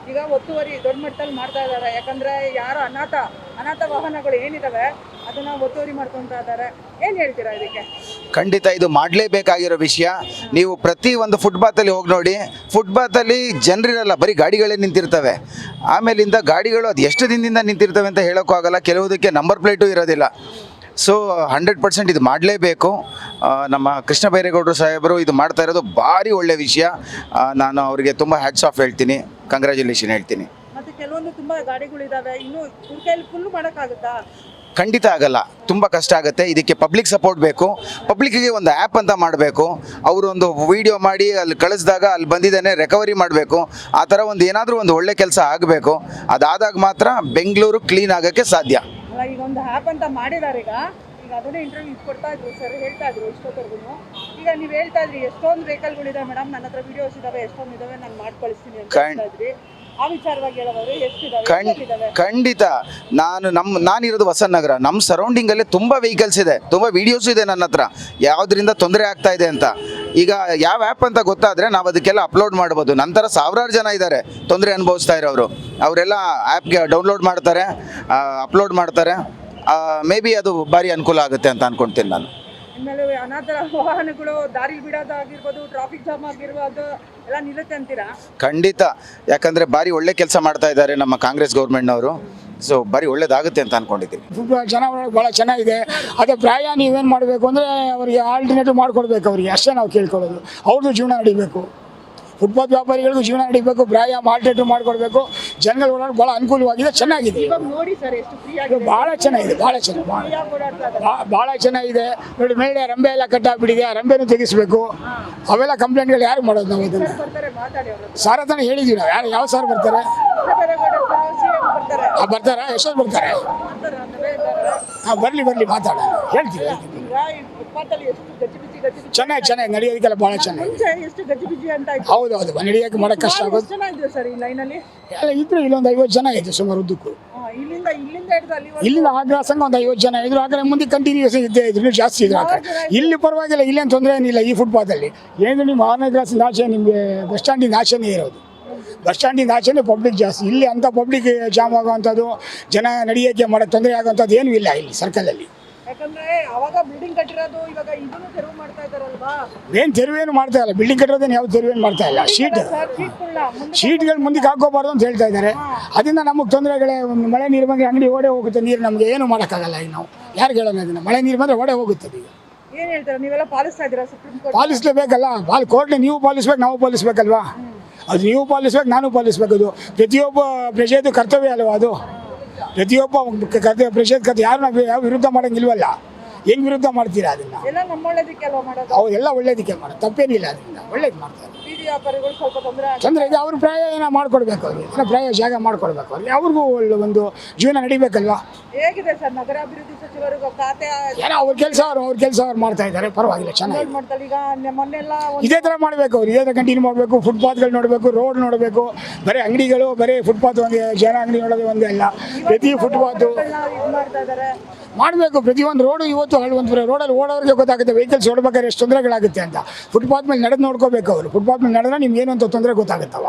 ಈಗ ಒತ್ತುವರಿ ದೊಡ್ಡ ಮಟ್ಟದಲ್ಲಿ ಮಾಡ್ತಾ ಇದ್ದಾರೆ. ಯಾಕಂದ್ರೆ ಯಾರು ಅನಾಥ ವಾಹನಗಳು ಏನಿದಾವೆ ಅದನ್ನ ಒತ್ತುವರಿ ಮಾಡ್ಕೊಂತ ಇದ್ದಾರೆ. ಏನ್ ಹೇಳ್ತೀರಾ ಇದಕ್ಕೆ? ಖಂಡಿತ ಇದು ಮಾಡಲೇಬೇಕಾಗಿರೋ ವಿಷಯ. ನೀವು ಪ್ರತಿ ಒಂದು ಫುಟ್ಪಾತಲ್ಲಿ ಹೋಗಿ ನೋಡಿ, ಫುಟ್ಪಾತಲ್ಲಿ ಜನರಿರಲ್ಲ, ಬರೀ ಗಾಡಿಗಳೇ ನಿಂತಿರ್ತವೆ. ಆಮೇಲಿಂದ ಗಾಡಿಗಳು ಅದು ಎಷ್ಟು ದಿನದಿಂದ ನಿಂತಿರ್ತವೆ ಅಂತ ಹೇಳೋಕ್ಕೂ ಆಗಲ್ಲ, ಕೆಲವುದಕ್ಕೆ ನಂಬರ್ ಪ್ಲೇಟು ಇರೋದಿಲ್ಲ. ಸೊ 100% ಇದು ಮಾಡಲೇಬೇಕು. ನಮ್ಮ ಕೃಷ್ಣ ಬೈರೇಗೌಡರು ಸಾಹೇಬರು ಇದು ಮಾಡ್ತಾ ಇರೋದು ಭಾರಿ ಒಳ್ಳೆ ವಿಷಯ. ನಾನು ಅವರಿಗೆ ತುಂಬ ಹ್ಯಾಟ್ಸ್ ಆಫ್ ಹೇಳ್ತೀನಿ, ಕಂಗ್ರ್ಯಾಚುಲೇಷನ್ ಹೇಳ್ತೀನಿ. ಮತ್ತೆ ಕೆಲವೊಂದು ತುಂಬಾ ಗಾಡಿಗಳಿದಾವೆ, ಇನ್ನು ಕೈಯಲ್ಲಿ ಫುಲ್ ಮಾಡೋಕ್ಕಾಗುತ್ತಾ? ಖಂಡಿತ ಆಗಲ್ಲ, ತುಂಬ ಕಷ್ಟ ಆಗುತ್ತೆ. ಇದಕ್ಕೆ ಪಬ್ಲಿಕ್ ಸಪೋರ್ಟ್ ಬೇಕು. ಪಬ್ಲಿಕ್ಕಿಗೆ ಒಂದು ಆ್ಯಪ್ ಅಂತ ಮಾಡಬೇಕು. ಅವರು ಒಂದು ವಿಡಿಯೋ ಮಾಡಿ ಅಲ್ಲಿ ಕಳಿಸಿದಾಗ ಅಲ್ಲಿ ಬಂದಿದ್ದಾನೆ ರಿಕವರಿ ಮಾಡಬೇಕು. ಆ ಥರ ಒಂದು ಏನಾದರೂ ಒಂದು ಒಳ್ಳೆ ಕೆಲಸ ಆಗಬೇಕು. ಅದಾದಾಗ ಮಾತ್ರ ಬೆಂಗಳೂರು ಕ್ಲೀನ್ ಆಗೋಕ್ಕೆ ಸಾಧ್ಯ. ಅಲ್ಲ, ಈಗ ಒಂದು ಆ್ಯಪ್ ಅಂತ ಮಾಡಿದ್ದಾರೆ. ಈಗ ಅದನ್ನೇ ಇಂಟರ್ವ್ಯೂ ಕೊಡ್ತಾ ಇದ್ರು ಸರ್, ಹೇಳ್ತಾ ಇದ್ರು ಇಷ್ಟೊತ್ತರೆಗೂ. ಈಗ ನೀವು ಹೇಳ್ತಾ ಇದ್ರಿ ಎಷ್ಟೊಂದು ವೆಹಿಕಲ್ಗಳಿದಾವೆ ಮೇಡಮ್, ನನ್ನ ಹತ್ರ ವಿಡಿಯೋಸ್ ಇದಾವೆ, ಎಷ್ಟೊಂದು ಇದಾವೆ, ನಾನು ಮಾಡಿ ಕಳಿಸ್ತೀನಿ ಅಂತ ಹೇಳ್ತಾ ಇದ್ರಿ. ಆ ವಿಚಾರವಾಗಿ ಹೇಳೋದು ಎಷ್ಟಿದಾವೆ? ಖಂಡಿತ. ನಾನಿರೋದು ಹೊಸನಗರ. ನಮ್ಮ ಸರೌಂಡಿಂಗಲ್ಲಿ ತುಂಬ ವೆಹಿಕಲ್ಸ್ ಇದೆ, ತುಂಬ ವೀಡಿಯೋಸ್ ಇದೆ ನನ್ನ ಹತ್ರ, ಯಾವುದರಿಂದ ತೊಂದರೆ ಆಗ್ತಾ ಇದೆ ಅಂತ. ಈಗ ಯಾವ ಆ್ಯಪ್ ಅಂತ ಗೊತ್ತಾದರೆ ನಾವು ಅದಕ್ಕೆಲ್ಲ ಅಪ್ಲೋಡ್ ಮಾಡ್ಬೋದು. ನಂತರ ಸಾವಿರಾರು ಜನ ಇದ್ದಾರೆ ತೊಂದರೆ ಅನುಭವಿಸ್ತಾ ಇರೋರು, ಅವರೆಲ್ಲ ಆ್ಯಪ್ಗೆ ಡೌನ್ಲೋಡ್ ಮಾಡ್ತಾರೆ, ಅಪ್ಲೋಡ್ ಮಾಡ್ತಾರೆ. ಮೇ ಬಿ ಅದು ಭಾರಿ ಅನುಕೂಲ ಆಗುತ್ತೆ ಅಂತ ಅಂದ್ಕೊಳ್ತೀನಿ ನಾನು. ಇನ್ಮೇಲೆ ಅನಾಥ ವಾಹನಗಳು ದಾರಿ ಬಿಡೋದಾಗಿರ್ಬೋದು, ಟ್ರಾಫಿಕ್ ಜಾಮ್ ಆಗಿರ್ಬೋದು ಎಲ್ಲ ನಿಲ್ಲುತ್ತೆ ಅಂತೀರಾ? ಖಂಡಿತ. ಯಾಕಂದರೆ ಭಾರಿ ಒಳ್ಳೆ ಕೆಲಸ ಮಾಡ್ತಾ ಇದ್ದಾರೆ ನಮ್ಮ ಕಾಂಗ್ರೆಸ್ ಗೌರ್ಮೆಂಟ್ನವರು. ಸೊ ಭಾರಿ ಒಳ್ಳೇದಾಗುತ್ತೆ ಅಂತ ಅಂದ್ಕೊಂಡಿದ್ದೀನಿ. ಜನ ಭಾಳ ಚೆನ್ನಾಗಿದೆ. ಅದೇ ಪ್ರಾಯ ನೀವೇನು ಮಾಡಬೇಕು ಅಂದರೆ ಅವರಿಗೆ ಆಲ್ಟರ್ನೇಟಿವ್ ಮಾಡಿಕೊಡ್ಬೇಕು. ಅವರಿಗೆ ಅಷ್ಟೇ ನಾವು ಕೇಳ್ಕೊಳ್ಳೋದು. ಅವ್ರದ್ದು ಜೀವನ ನಡಿಬೇಕು, ಫುಟ್ಪಾತ್ ವ್ಯಾಪಾರಿಗಳಿಗೂ ಜೀವನ ನಡಿಬೇಕು. ಪ್ರಾಯ ಆಲ್ಟರ್ನೇಟಿವ್ ಮಾಡಿಕೊಡ್ಬೇಕು. ಜನಗಳು ಓಡಾಡೋದು ಭಾಳ ಅನುಕೂಲವಾಗಿದೆ, ಚೆನ್ನಾಗಿದೆ. ನೋಡಿ ಸರ್, ಎಷ್ಟು ಫ್ರೀ ಆಗಿದೆ, ಭಾಳ ಚೆನ್ನಾಗಿದೆ, ಭಾಳ ಚೆನ್ನಾಗಿದೆ. ನೋಡಿ, ಮೇಲೆ ರಂಬೆ ಎಲ್ಲ ಕಟ್ಟಾಗ್ಬಿಟ್ಟಿದೆ, ಆ ರಂಬೆನೂ ತೆಗಿಸ್ಬೇಕು. ಅವೆಲ್ಲ ಕಂಪ್ಲೇಂಟ್ಗಳು ಯಾರು ಮಾಡೋದು? ನಾವು ಇದನ್ನು ಸಾರ್ ಹತ್ರನೇ ಹೇಳಿದ್ವಿ ನಾವು. ಯಾವ ಸಾರ್ ಬರ್ತಾರೆ? ಬರ್ತಾರಾ? ಎಷ್ಟೊಂದು ಬರ್ತಾರೆ? ಬರಲಿ ಮಾತಾಡೋಣ, ಹೇಳ್ತೀವಿ. ಚೆನ್ನಾಗಿ ನಡೆಯೋದಕ್ಕೆಲ್ಲ ಭಾಳ ಚೆನ್ನಾಗಿ. ಹೌದು, ನಡೆಯೋಕೆ ಮಾಡೋಕ್ಕೆ ಕಷ್ಟ ಆಗೋದು. ಎಲ್ಲ ಇದ್ರು ಇಲ್ಲೊಂದು 50 ಜನ ಇದೆ ಸುಮಾರು ಉದ್ದಕ್ಕೂ. ಇಲ್ಲಿಂದ ಆಗ್ರಾ ಸಂಘ ಒಂದು 50 ಜನ ಇದ್ರು. ಆ ಕಡೆ ಮುಂದೆ ಕಂಟಿನ್ಯೂಸ್ ಇದ್ದೇ ಇದ್ರು, ಜಾಸ್ತಿ ಇದ್ರು. ಆ ಕಡೆ ಇಲ್ಲಿ ಪರವಾಗಿಲ್ಲ, ಇಲ್ಲೇನು ತೊಂದರೆ ಏನಿಲ್ಲ. ಈ ಫುಟ್ಪಾತಲ್ಲಿ ಏನು ನಿಮ್ಮ ಮಹಾನಗರದಿಂದ ಆಚೆ, ನಿಮಗೆ ಬಸ್ ಸ್ಟ್ಯಾಂಡಿಂದ ಆಚೆನೇ ಇರೋದು. ಬಸ್ ಸ್ಟ್ಯಾಂಡಿಂದ ಆಚೆನೇ ಪಬ್ಲಿಕ್ ಜಾಸ್ತಿ. ಇಲ್ಲಿ ಅಂಥ ಪಬ್ಲಿಕ್ ಜಾಮ್ ಆಗುವಂಥದ್ದು, ಜನ ನಡೆಯೋಕ್ಕೆ ಮಾಡೋಕ್ಕೆ ತೊಂದರೆ ಆಗುವಂಥದ್ದು ಏನೂ ಇಲ್ಲ ಇಲ್ಲಿ ಸರ್ಕಲಲ್ಲಿ. ಯಾಕಂದ್ರೆ ಅವಾಗ ಬಿಲ್ಡಿಂಗ್ ಕಟ್ಟಿರೋದು, ಇವಾಗ ಇದನ್ನು ತೆರವು ಮಾಡ್ತಾ ಇದ್ದಾರಲ್ವಾ? ಏನು ತೆರವೇನು ಮಾಡ್ತಾ ಇಲ್ಲ, ಬಿಲ್ಡಿಂಗ್ ಕಟ್ಟಿರೋದೇನು ಯಾವ ತೆರವೇನು ಮಾಡ್ತಾ ಇಲ್ಲ. ಶೀಟ್ಗಳು ಮುಂದಕ್ಕೆ ಹಾಕೋಬಾರ್ದು ಅಂತ ಹೇಳ್ತಾ ಇದ್ದಾರೆ. ಅದರಿಂದ ನಮಗೆ ತೊಂದರೆಗಳೇ. ಮಳೆ ನೀರು ಬಂದರೆ ಅಂಗಡಿ ಓಡೇ ಹೋಗುತ್ತೆ ನೀರು, ನಮಗೆ ಏನು ಮಾಡೋಕ್ಕಾಗಲ್ಲ. ಈಗ ನಾವು ಯಾರು ಹೇಳೋಣ? ಅದನ್ನು ಮಳೆ ನೀರು ಬಂದರೆ ಓಡೇ ಹೋಗುತ್ತದೆ. ಈಗ ಏನು ಹೇಳ್ತಾರೆ, ನೀವೆಲ್ಲ ಪಾಲಿಸ್ತಾ ಇದ್ದೀರಾ? ಸುಪ್ರೀಂ ಕೋರ್ಟ್ ಪಾಲಿಸಲೇಬೇಕಲ್ಲ. ಕೋರ್ಟ್ನ ನೀವು ಪಾಲಿಸ್ಬೇಕು, ನಾವು ಪಾಲಿಸ್ಬೇಕಲ್ವಾ? ಅದು ನೀವು ಪಾಲಿಸ್ಬೇಕು, ನಾನು ಪಾಲಿಸ್ಬೇಕು. ಅದು ಪ್ರತಿಯೊಬ್ಬ ಪ್ರಜೆಯದು ಕರ್ತವ್ಯ ಅಲ್ವಾ? ಅದು ಪ್ರತಿಯೊಬ್ಬ ಪ್ರಜೆದ ಯಾರು ಯಾವ ವಿರುದ್ಧ ಮಾಡೋಂಗಿಲ್ವಲ್ಲ. ಹೆಂಗೆ ವಿರುದ್ಧ ಮಾಡ್ತೀರಾ? ಅದನ್ನು ಎಲ್ಲ ಒಳ್ಳೇದಕ್ಕೆ ಮಾಡೋದು, ತಪ್ಪೇನಿಲ್ಲ. ಅದರಿಂದ ಒಳ್ಳೇದು ಮಾಡ್ತಾರೆ. ತೊಂದರೆ ಇದೆ, ಅವ್ರ ಪ್ರಾಯ ಏನೋ ಮಾಡ್ಕೊಡ್ಬೇಕು. ಅವ್ರಿಗೆ ಏನೋ ಪ್ರಾಯ ಜಾಗ ಮಾಡ್ಕೊಡ್ಬೇಕು. ಅವ್ರಿಗೆ ಅವ್ರಿಗೂ ಒಳ್ಳೆ ಒಂದು ಜೀವನ ನಡಿಬೇಕಲ್ವಾ? ಹೇಗಿದೆ ಸರ್ ನಗರಾಭಿವೃದ್ಧಿ ಸಚಿವರು ಖಾತೆ? ಏನೋ ಅವ್ರ ಕೆಲಸ ಅವ್ರು ಮಾಡ್ತಾ ಇದ್ದಾರೆ, ಪರವಾಗಿಲ್ಲ, ಚೆನ್ನಾಗಿ. ಇದೇ ಥರ ಮಾಡಬೇಕು ಅವ್ರು, ಇದೇ ಥರ ಕಂಟಿನ್ಯೂ ಮಾಡಬೇಕು. ಫುಟ್ಪಾತ್ಗಳು ನೋಡಬೇಕು, ರೋಡ್ ನೋಡಬೇಕು. ಬರೀ ಅಂಗಡಿಗಳು, ಬರೀ ಫುಟ್ಪಾತ್ ಒಂದೇ, ಜನ ಅಂಗಡಿ ನೋಡೋದು ಒಂದೇ ಅಲ್ಲ. ಪ್ರತಿ ಫುಟ್ಪಾತು ಮಾಡಬೇಕು. ಪ್ರತಿಯೊಂದು ರೋಡು ಇವತ್ತು ಒಂದು ರೋಡಲ್ಲಿ ಓಡೋರಿಗೆ ಗೊತ್ತಾಗುತ್ತೆ ವೆಹಿಕಲ್ಸ್ ಓಡಬೇಕಾದ್ರೆ ಎಷ್ಟು ತೊಂದರೆಗಳಾಗುತ್ತೆ ಅಂತ. ಫುಟ್ಪಾತ್ ಮೇಲೆ ನಡೆದು ನೋಡ್ಕೋಬೇಕು ಅವರು. ಫುಟ್ಪಾತ್ ಮೇಲೆ ನಡೆದ್ರೆ ನಿಮ್ಗೆ ಏನು ಅಂತ ತೊಂದರೆ ಗೊತ್ತಾಗುತ್ತವ.